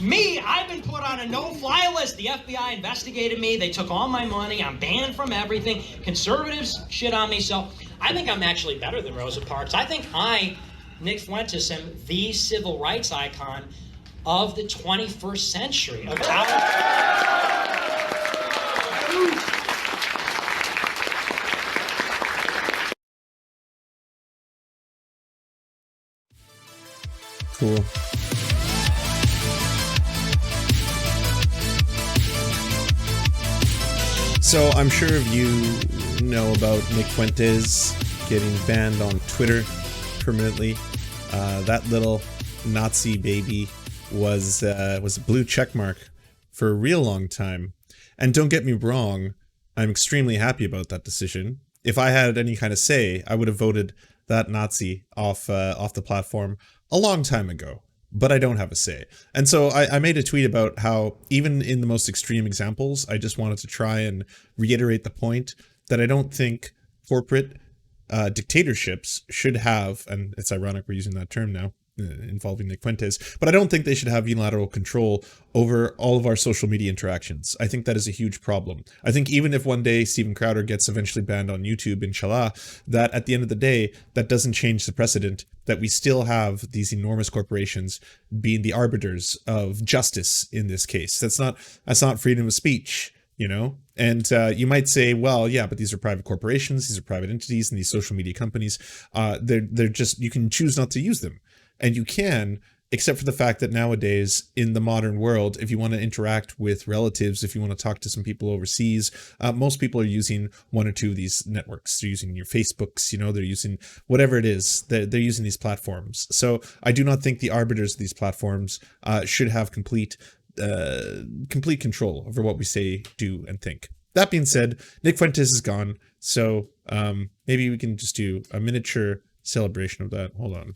Me, I've been put on a no-fly list. The FBI investigated me. They took all my money. I'm banned from everything. Conservatives shit on me. So I think I'm actually better than Rosa Parks. I think I, Nick Fuentes, am the civil rights icon of the 21st century. Of Cool. So I'm sure you know about Nick Fuentes getting banned on Twitter permanently. That little Nazi baby was a blue checkmark for a real long time. And don't get me wrong, I'm extremely happy about that decision. If I had any kind of say, I would have voted that Nazi off the platform a long time ago. But I don't have a say. And so I made a tweet about how even in the most extreme examples, I just wanted to try and reiterate the point that I don't think corporate dictatorships should have, and it's ironic we're using that term now, involving Nick Fuentes, but I don't think they should have unilateral control over all of our social media interactions. I think that is a huge problem. I think even if one day Steven Crowder gets eventually banned on YouTube, inshallah, that at the end of the day, that doesn't change the precedent that we still have these enormous corporations being the arbiters of justice in this case. That's not freedom of speech, you know? And you might say, well, yeah, but these are private corporations, these are private entities, and these social media companies, they're just, you can choose not to use them. And you can, except for the fact that nowadays in the modern world, if you want to interact with relatives, if you want to talk to some people overseas, most people are using one or two of these networks. They're using your Facebooks, you know, they're using whatever it is, they're using these platforms. So I do not think the arbiters of these platforms should have complete control over what we say, do, and think. That being said, Nick Fuentes is gone. So maybe we can just do a miniature celebration of that. Hold on.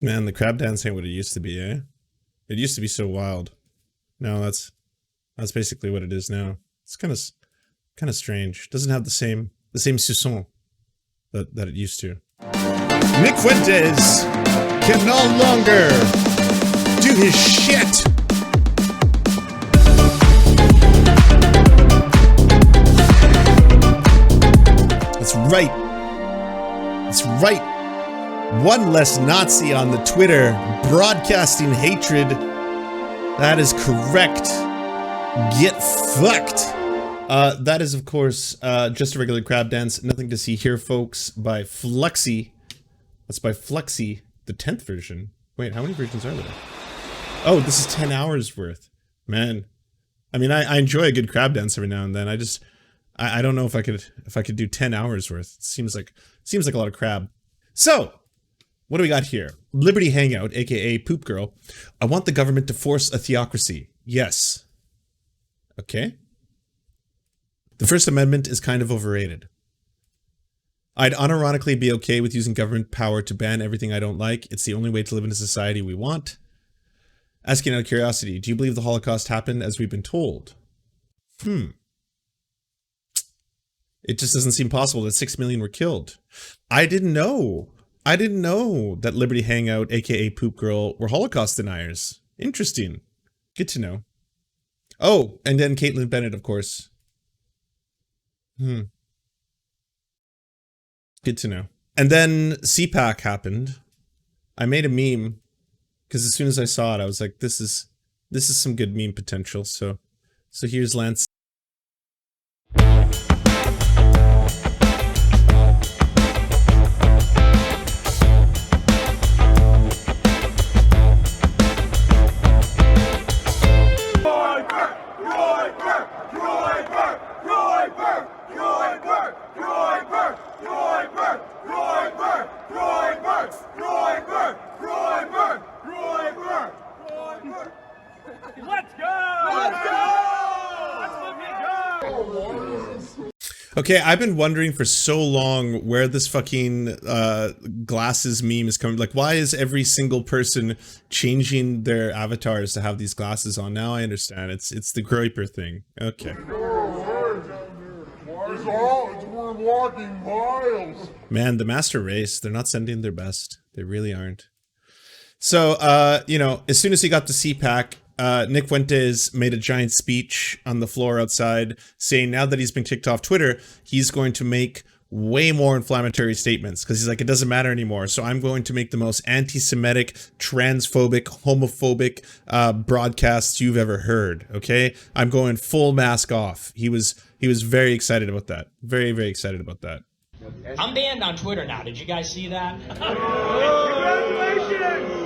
Man, the crab dance ain't what it used to be, eh? It used to be so wild. No, that's basically what it is now. It's kind of strange. Doesn't have the same soupçon that it used to. Nick Fuentes can no longer do his shit. That's right. That's right. One less Nazi on the Twitter broadcasting hatred. That is correct. Get fucked. That is, of course, just a regular crab dance. Nothing to see here, folks, by Flexi. That's by Flexi, the 10th version. Wait, how many versions are there? Oh, this is 10 hours worth. Man. I mean, I enjoy a good crab dance every now and then. I don't know if I could do 10 hours worth. It seems like a lot of crab. So, what do we got here? Liberty Hangout, aka Poop Girl. I want the government to force a theocracy. Yes. Okay. The First Amendment is kind of overrated. I'd unironically be okay with using government power to ban everything I don't like. It's the only way to live in a society we want. Asking out of curiosity, do you believe the Holocaust happened as we've been told? It just doesn't seem possible that 6 million were killed. I didn't know that Liberty Hangout, aka Poop Girl, were Holocaust deniers. Interesting. Good to know. Oh, and then Caitlin Bennett, of course. Good to know. And then CPAC happened. I made a meme because as soon as I saw it, I was like, this is some good meme potential. So here's Lance. Let's go! Let's go! Okay, I've been wondering for so long where this fucking glasses meme is coming. Like, why is every single person changing their avatars to have these glasses on? Now I understand. It's the Groiper thing. Okay. We're walking miles. Man, the master race, they're not sending their best. They really aren't. So, you know, as soon as he got to CPAC, Nick Fuentes made a giant speech on the floor outside saying now that he's been kicked off Twitter, he's going to make way more inflammatory statements because he's like, it doesn't matter anymore. So I'm going to make the most anti-Semitic, transphobic, homophobic broadcasts you've ever heard. Okay, I'm going full mask off. He was very excited about that. Very, very excited about that. I'm banned on Twitter now. Did you guys see that? Congratulations!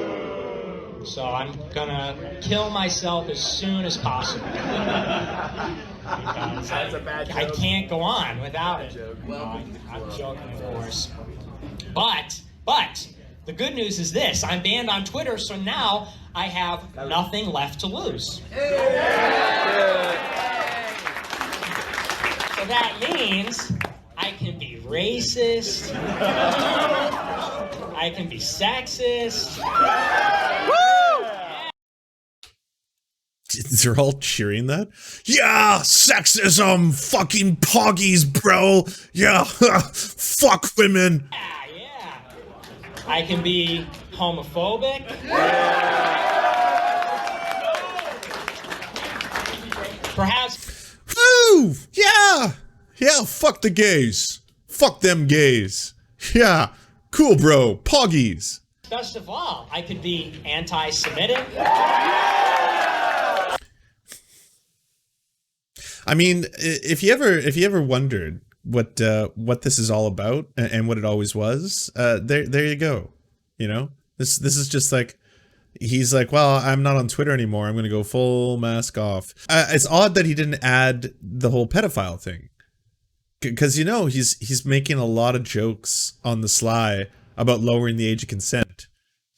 So I'm gonna kill myself as soon as possible. That's a bad joke. I can't go on without it. No, I'm joking, of course. But the good news is this: I'm banned on Twitter, so now I have nothing left to lose. So that means I can be racist. I can be sexist. Woo! They're all cheering that? Yeah, sexism, fucking poggies, bro. Yeah, fuck women. Yeah. I can be homophobic. Perhaps. Woo! Yeah! Yeah, fuck the gays. Fuck them gays. Yeah, cool, bro. Poggies. Best of all, I could be anti-Semitic. I mean, if you ever wondered what this is all about and what it always was, there you go. You know, this is just like, he's like, well, I'm not on Twitter anymore. I'm going to go full mask off. It's odd that he didn't add the whole pedophile thing, because you know he's making a lot of jokes on the sly about lowering the age of consent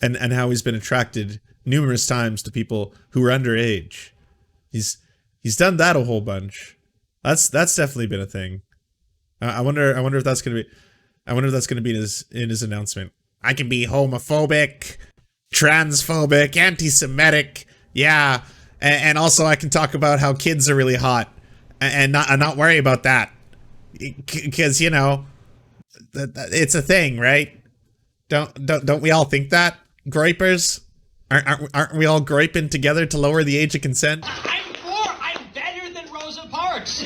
and how he's been attracted numerous times to people who are underage. He's done that a whole bunch. That's definitely been a thing. I wonder if that's gonna be. I wonder if that's gonna be in his announcement. I can be homophobic, transphobic, anti-Semitic. Yeah, and also I can talk about how kids are really hot and not worry about that because you know it's a thing, right? Don't we all think that, groipers? Aren't we all groiping together to lower the age of consent? I'm better than Rosa Parks.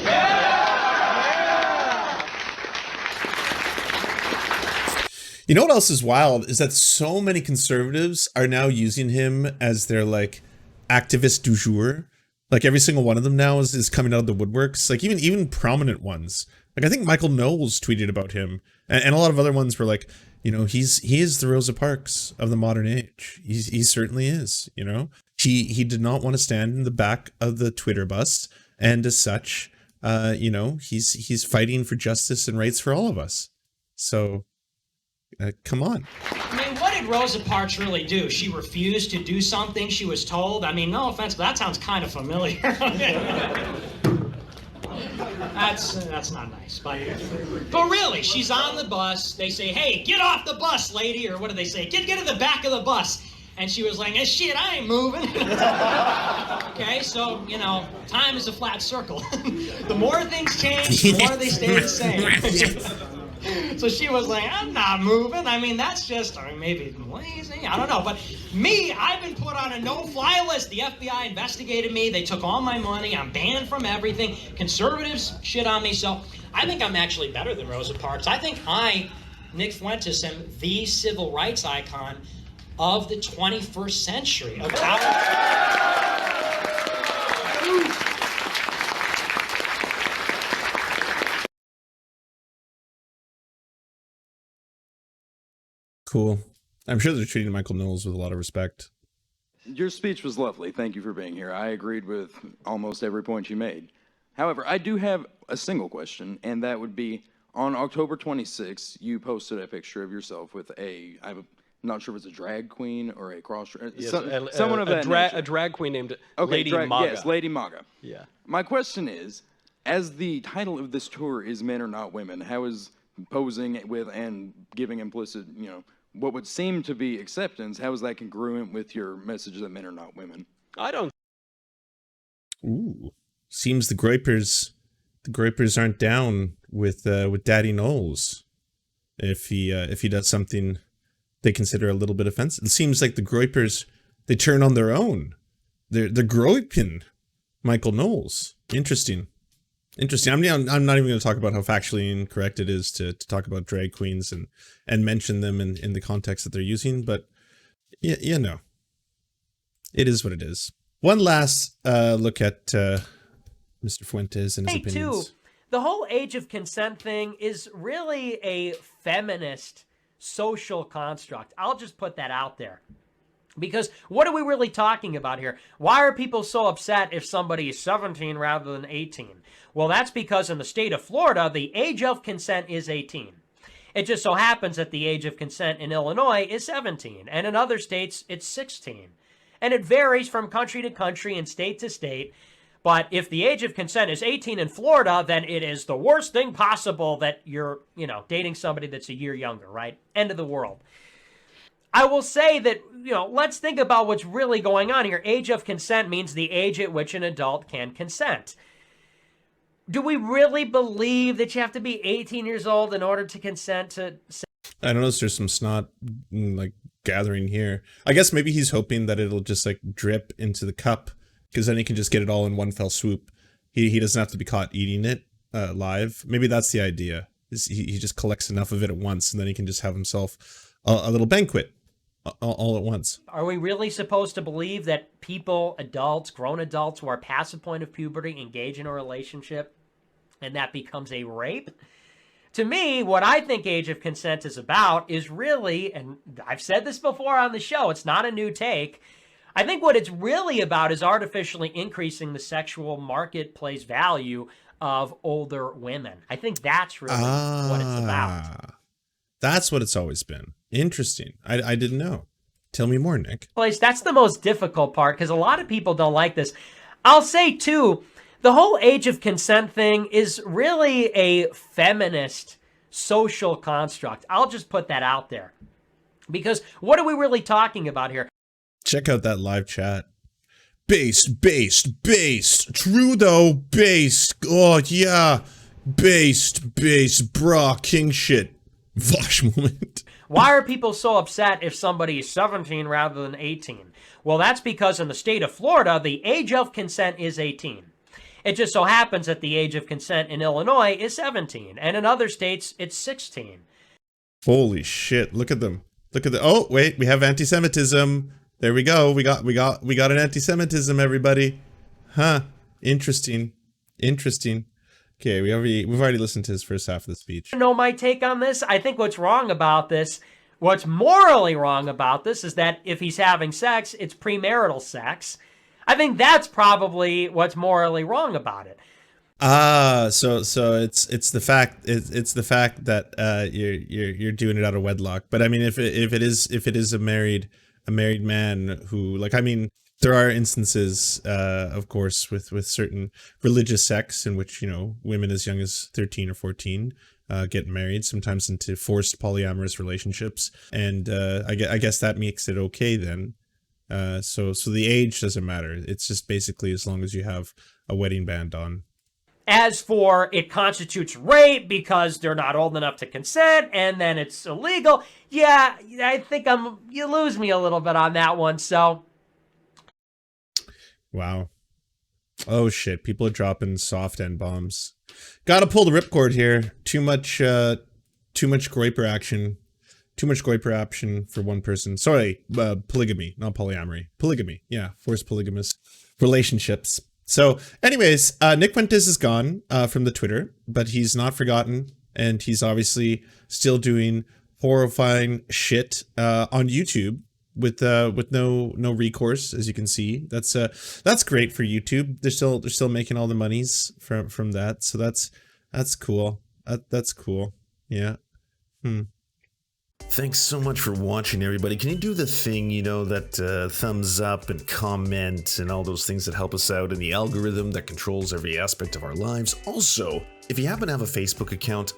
You know what else is wild is that so many conservatives are now using him as their like activist du jour. Like every single one of them now is coming out of the woodworks. Like even prominent ones. Like I think Michael Knowles tweeted about him, and a lot of other ones were like, you know, he is the Rosa Parks of the modern age. He certainly is. You know, he did not want to stand in the back of the Twitter bus, and as such, you know, he's fighting for justice and rights for all of us. So. Come on. I mean, what did Rosa Parks really do? She refused to do something she was told? I mean, no offense, but that sounds kind of familiar. That's not nice. But really, she's on the bus. They say, hey, get off the bus, lady. Or what do they say? Get in the back of the bus. And she was like, hey, shit, I ain't moving. Okay, so, you know, time is a flat circle. The more things change, the more they stay the same. So she was like, I'm not moving. I mean, that's just, or maybe lazy. I don't know. But me, I've been put on a no-fly list. The FBI investigated me. They took all my money. I'm banned from everything. Conservatives shit on me. So I think I'm actually better than Rosa Parks. I think I, Nick Fuentes, am the civil rights icon of the 21st century. Of Cool. I'm sure they're treating Michael Knowles with a lot of respect. Your speech was lovely. Thank you for being here. I agreed with almost every point you made. However, I do have a single question, and that would be, on October 26th, you posted a picture of yourself with I'm not sure if it's a drag queen or a cross... Yes, someone of that nature. A drag queen named Okay, Lady Maga. Yes, Lady Maga. Yeah. My question is, as the title of this tour is Men Are Not Women, how is posing with and giving implicit, what would seem to be acceptance, how is that congruent with your message that men are not women? I don't. Ooh, seems the Groypers aren't down with Daddy Knowles. If he does something they consider a little bit offensive. It seems like the Groypers, they turn on their own. They're Groyping Michael Knowles. Interesting. I'm not even going to talk about how factually incorrect it is to talk about drag queens and mention them in the context that they're using, but you know, it is what it is. One last look at Mr. Fuentes and his opinions. The whole age of consent thing is really a feminist social construct. I'll just put that out there. Because what are we really talking about here? Why are people so upset if somebody is 17 rather than 18? Well, that's because in the state of Florida, the age of consent is 18. It just so happens that the age of consent in Illinois is 17, and in other states, it's 16. And it varies from country to country and state to state. But if the age of consent is 18 in Florida, then it is the worst thing possible that you're, dating somebody that's a year younger, right? End of the world. I will say that, let's think about what's really going on here. Age of consent means the age at which an adult can consent. Do we really believe that you have to be 18 years old in order to consent to... I noticed there's some snot, gathering here. I guess maybe he's hoping that it'll just, drip into the cup, because then he can just get it all in one fell swoop. He doesn't have to be caught eating it live. Maybe that's the idea. He just collects enough of it at once, and then he can just have himself a little banquet all at once. Are we really supposed to believe that people, adults, grown adults who are past the point of puberty engage in a relationship and that becomes a rape? To me, what I think age of consent is about is really, and I've said this before on the show, it's not a new take. I think what it's really about is artificially increasing the sexual marketplace value of older women. I think that's really what it's about. That's what it's always been. Interesting. I didn't know. Tell me more, Nick. That's the most difficult part because a lot of people don't like this. I'll say, too, the whole age of consent thing is really a feminist social construct. I'll just put that out there. Because what are we really talking about here? Check out that live chat. Based. True, though. Based. Oh, yeah. Based. Brah. King shit. Vosh moment. Why are people so upset if somebody is 17 rather than 18? Well, that's because in the state of Florida, the age of consent is 18. It just so happens that the age of consent in Illinois is 17, and in other states, it's 16. Holy shit! Look at them. Oh, wait, we have anti-Semitism. There we go. We got an anti-Semitism, everybody. Huh? Interesting. Okay, we've already listened to his first half of the speech. You know my take on this? I think what's morally wrong about this is that if he's having sex, it's premarital sex. I think that's probably what's morally wrong about it. So it's the fact that you're doing it out of wedlock. But I mean, if it is a married man who, there are instances, of course, with certain religious sects in which, women as young as 13 or 14 get married, sometimes into forced polyamorous relationships. And I guess that makes it okay then. So the age doesn't matter. It's just basically as long as you have a wedding band on. As for it constitutes rape because they're not old enough to consent and then it's illegal, yeah, I think you lose me a little bit on that one, so... Wow. Oh shit, people are dropping soft end bombs. Gotta pull the ripcord here. Too much Groyper action. Too much Groyper action for one person. Sorry, polygamy, not polyamory. Polygamy, yeah, forced polygamous relationships. So, anyways, Nick Fuentes is gone from the Twitter, but he's not forgotten, and he's obviously still doing horrifying shit on YouTube with no recourse, as you can see. That's great for YouTube. They're still making all the monies from that. So that's cool. That's cool. Yeah. Thanks so much for watching, everybody. Can you do the thing, that thumbs up and comment and all those things that help us out in the algorithm that controls every aspect of our lives? Also, if you happen to have a Facebook account,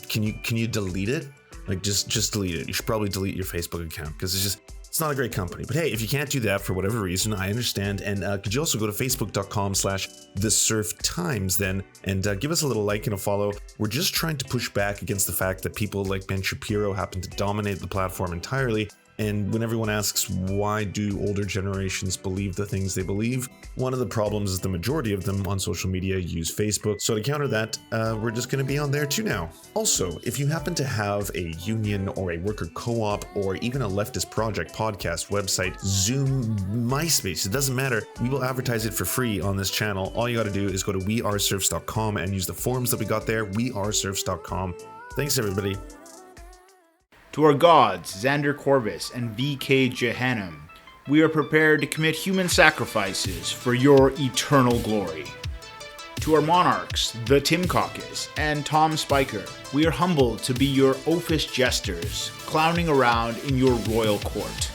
can you delete it? Like, just delete it. You should probably delete your Facebook account because it's not a great company. But hey, if you can't do that for whatever reason, I understand. And could you also go to facebook.com/thesurftimes then and give us a little like and a follow. We're just trying to push back against the fact that people like Ben Shapiro happen to dominate the platform entirely. And when everyone asks why do older generations believe the things they believe, one of the problems is the majority of them on social media use Facebook. So to counter that, we're just going to be on there too now. Also, if you happen to have a union or a worker co-op or even a leftist project, podcast, website, Zoom, MySpace, it doesn't matter. We will advertise it for free on this channel. All you got to do is go to weareserfs.com and use the forms that we got there, weareserfs.com. Thanks, everybody. To our gods, Xander Corvus and VK Jehannam, we are prepared to commit human sacrifices for your eternal glory. To our monarchs, the Tim Caucus and Tom Spiker, we are humbled to be your oafish jesters, clowning around in your royal court.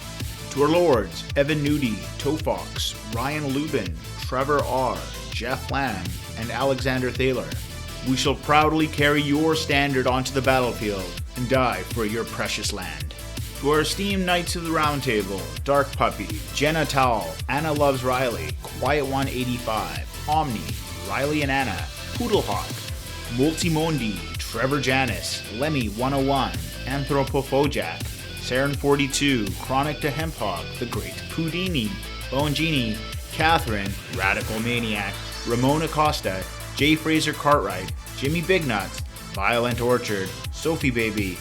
To our lords, Evan Nudie, Tofox, Ryan Lubin, Trevor R., Jeff Lamb, and Alexander Thaler, we shall proudly carry your standard onto the battlefield and die for your precious land. To our esteemed Knights of the Round Table, Dark Puppy, Jenna Towell, Anna Loves Riley, Quiet 185, Omni, Riley and Anna, Poodlehawk, Multimondi, Trevor Janis, Lemmy 101, Anthropophojak, Saren 42, Chronic to Hemphog, The Great Pudini, Bone Genie, Catherine, Radical Maniac, Ramona Costa, J. Fraser Cartwright, Jimmy Bignuts, Violent Orchard, Sophie Baby,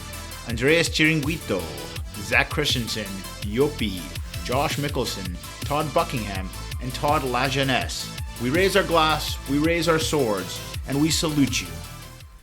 Andreas Chiringuito, Zach Christensen, Yopi, Josh Mickelson, Todd Buckingham, and Todd Lajeunesse. We raise our glass, we raise our swords, and we salute you.